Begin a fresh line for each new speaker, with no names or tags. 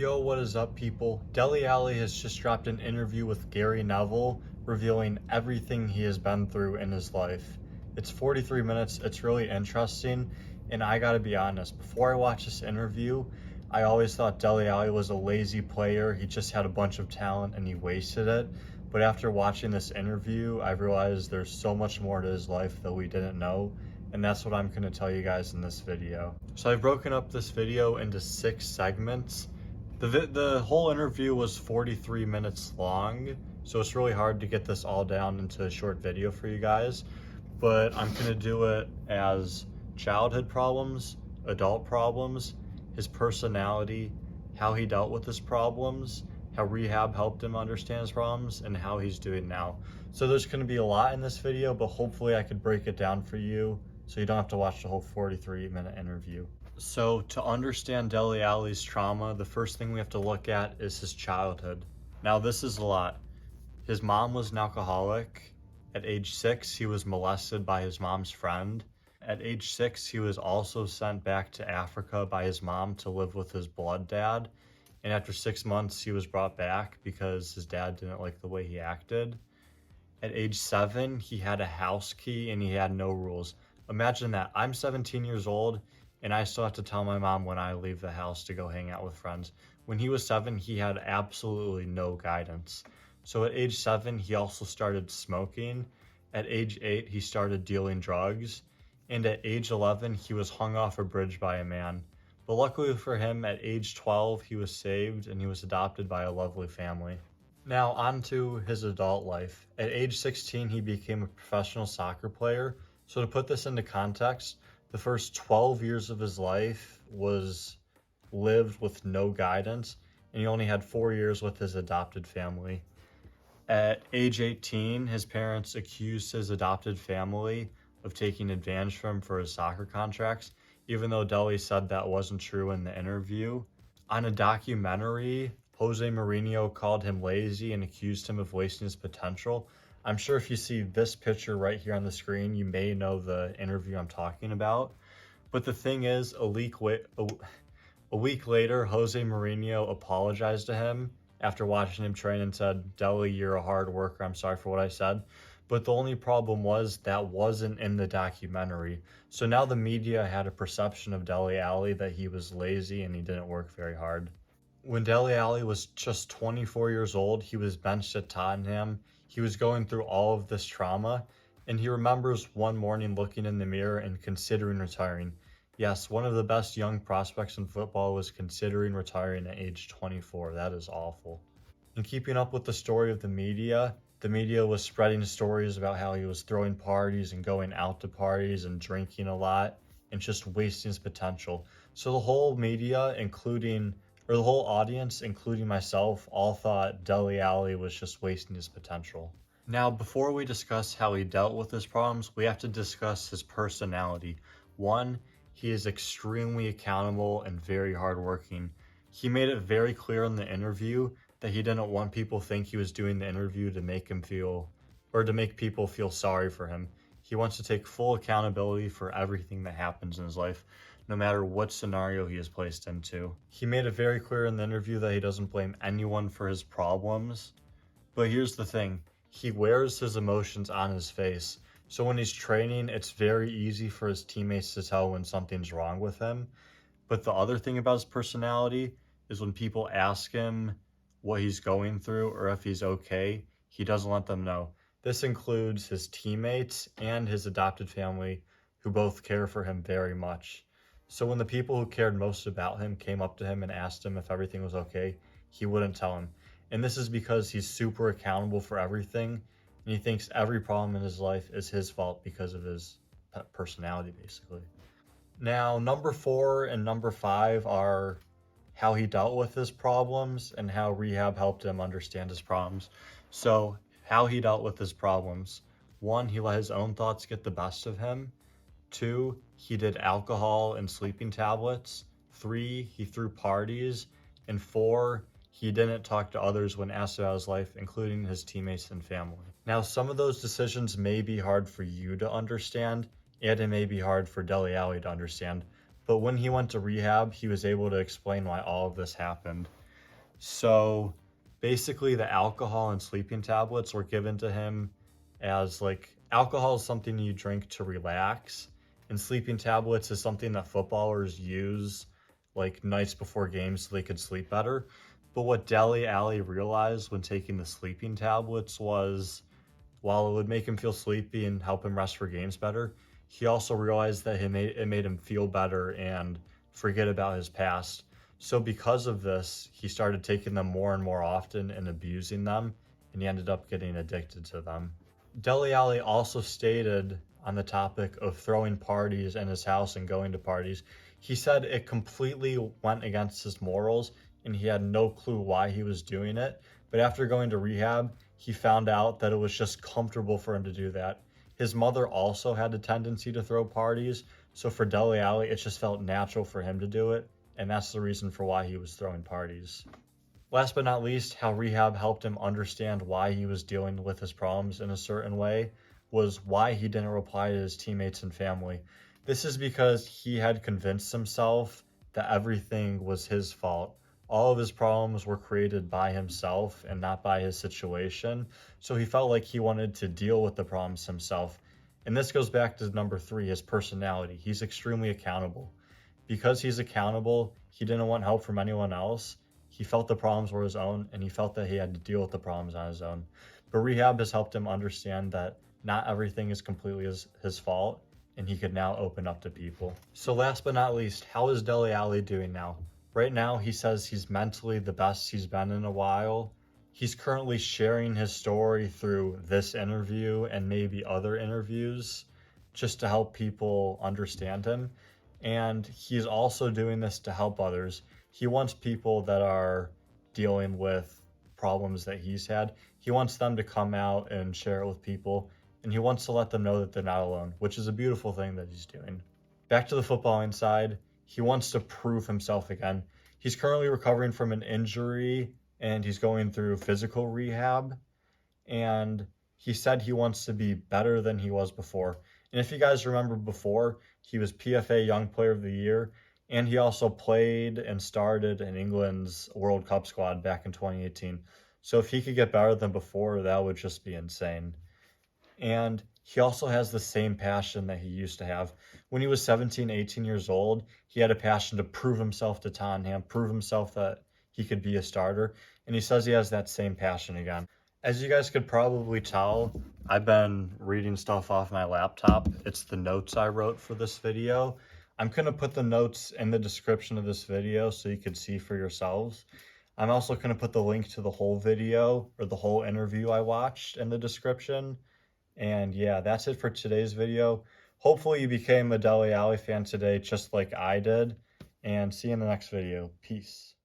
Yo, what is up, people? Dele Alli has just dropped an interview with Gary Neville, revealing everything he has been through in his life. It's 43 minutes, it's really interesting, and I gotta be honest, before I watched this interview, I always thought Dele Alli was a lazy player. He just had a bunch of talent and he wasted it. But after watching this interview, I realized there's so much more to his life that we didn't know, and that's what I'm gonna tell you guys in this video. So I've broken up this video into 6 segments. The whole interview was 43 minutes long, so it's really hard to get this all down into a short video for you guys, but I'm gonna do it as childhood problems, adult problems, his personality, how he dealt with his problems, how rehab helped him understand his problems, and how he's doing now. So there's gonna be a lot in this video, but hopefully I could break it down for you so you don't have to watch the whole 43-minute interview. So to understand Dele Alli's trauma, the first thing we have to look at is his childhood. Now this is a lot. His mom was an alcoholic. At age 6, he was molested by his mom's friend. At age 6, he was also sent back to Africa by his mom to live with his blood dad. And after 6 months, he was brought back because his dad didn't like the way he acted. At age 7, he had a house key and he had no rules. Imagine that. I'm 17 years old and I still have to tell my mom when I leave the house to go hang out with friends. When he was 7, he had absolutely no guidance. So at age 7, he also started smoking. At age 8, he started dealing drugs. And at age 11, he was hung off a bridge by a man. But luckily for him, at age 12, he was saved and he was adopted by a lovely family. Now on to his adult life. At age 16, he became a professional soccer player. So to put this into context, the first 12 years of his life was lived with no guidance, and he only had 4 years with his adopted family. At age 18, his parents accused his adopted family of taking advantage of him for his soccer contracts, even though Dele said that wasn't true in the interview. On a documentary, Jose Mourinho called him lazy and accused him of wasting his potential. I'm sure if you see this picture right here on the screen, you may know the interview I'm talking about. But the thing is, a week later, Jose Mourinho apologized to him after watching him train and said, "Dele, you're a hard worker. I'm sorry for what I said." But the only problem was that wasn't in the documentary. So now the media had a perception of Dele Alli that he was lazy and he didn't work very hard. When Dele Alli was just 24 years old, he was benched at Tottenham. He was going through all of this trauma, and he remembers one morning looking in the mirror and considering retiring. Yes, one of the best young prospects in football was considering retiring at age 24. That is awful. In keeping up with the story of the media was spreading stories about how he was throwing parties and going out to parties and drinking a lot and just wasting his potential. So the whole media, the whole audience, including myself, all thought Dele Alli was just wasting his potential. Now, before we discuss how he dealt with his problems, we have to discuss his personality. 1, he is extremely accountable and very hardworking. He made it very clear in the interview that he didn't want people to think he was doing the interview to make people feel sorry for him. He wants to take full accountability for everything that happens in his life, no matter what scenario he is placed into. He made it very clear in the interview that he doesn't blame anyone for his problems. But here's the thing, he wears his emotions on his face. So when he's training, it's very easy for his teammates to tell when something's wrong with him. But the other thing about his personality is when people ask him what he's going through or if he's okay, he doesn't let them know. This includes his teammates and his adopted family, who both care for him very much. So when the people who cared most about him came up to him and asked him if everything was okay, he wouldn't tell them. And this is because he's super accountable for everything, and he thinks every problem in his life is his fault because of his personality, basically. Now, number 4 and number 5 are how he dealt with his problems and how rehab helped him understand his problems. So, how he dealt with his problems. 1, he let his own thoughts get the best of him. 2, he did alcohol and sleeping tablets. 3, he threw parties. And 4, he didn't talk to others when asked about his life, including his teammates and family. Now, some of those decisions may be hard for you to understand, and it may be hard for Dele Alli to understand. But when he went to rehab, he was able to explain why all of this happened. So basically the alcohol and sleeping tablets were given to him as like alcohol is something you drink to relax, and sleeping tablets is something that footballers use like nights before games so they could sleep better. But what Dele Alli realized when taking the sleeping tablets was while it would make him feel sleepy and help him rest for games better, he also realized that it made him feel better and forget about his past. So because of this, he started taking them more and more often and abusing them, and he ended up getting addicted to them. Dele Alli also stated on the topic of throwing parties in his house and going to parties, he said it completely went against his morals and he had no clue why he was doing it. But after going to rehab, he found out that it was just comfortable for him to do that. His mother also had a tendency to throw parties, so for Dele Alli, it just felt natural for him to do it, and that's the reason for why he was throwing parties. Last but not least, how rehab helped him understand why he was dealing with his problems in a certain way was why he didn't reply to his teammates and family. This is because he had convinced himself that everything was his fault. All of his problems were created by himself and not by his situation. So he felt like he wanted to deal with the problems himself. And this goes back to number 3, his personality. He's extremely accountable. Because he's accountable, he didn't want help from anyone else. He felt the problems were his own, and he felt that he had to deal with the problems on his own. But rehab has helped him understand that not everything is completely his fault, and he could now open up to people. So last but not least, how is Dele Alli doing now? Right now, he says he's mentally the best he's been in a while. He's currently sharing his story through this interview and maybe other interviews just to help people understand him. And he's also doing this to help others. He wants people that are dealing with problems that he's had. He wants them to come out and share it with people, and he wants to let them know that they're not alone, which is a beautiful thing that he's doing. Back to the footballing side, he wants to prove himself again. He's currently recovering from an injury, and he's going through physical rehab, and he said he wants to be better than he was before. And if you guys remember before, he was PFA Young Player of the Year, and he also played and started in England's World Cup squad back in 2018. So if he could get better than before, that would just be insane. And he also has the same passion that he used to have. When he was 17, 18 years old, he had a passion to prove himself to Tottenham, prove himself that he could be a starter, and he says he has that same passion again. As you guys could probably tell, I've been reading stuff off my laptop. It's the notes I wrote for this video. I'm going to put the notes in the description of this video so you can see for yourselves. I'm also going to put the link to the whole video or the whole interview I watched in the description. And yeah, that's it for today's video. Hopefully you became a Dele Alli fan today just like I did. And see you in the next video. Peace.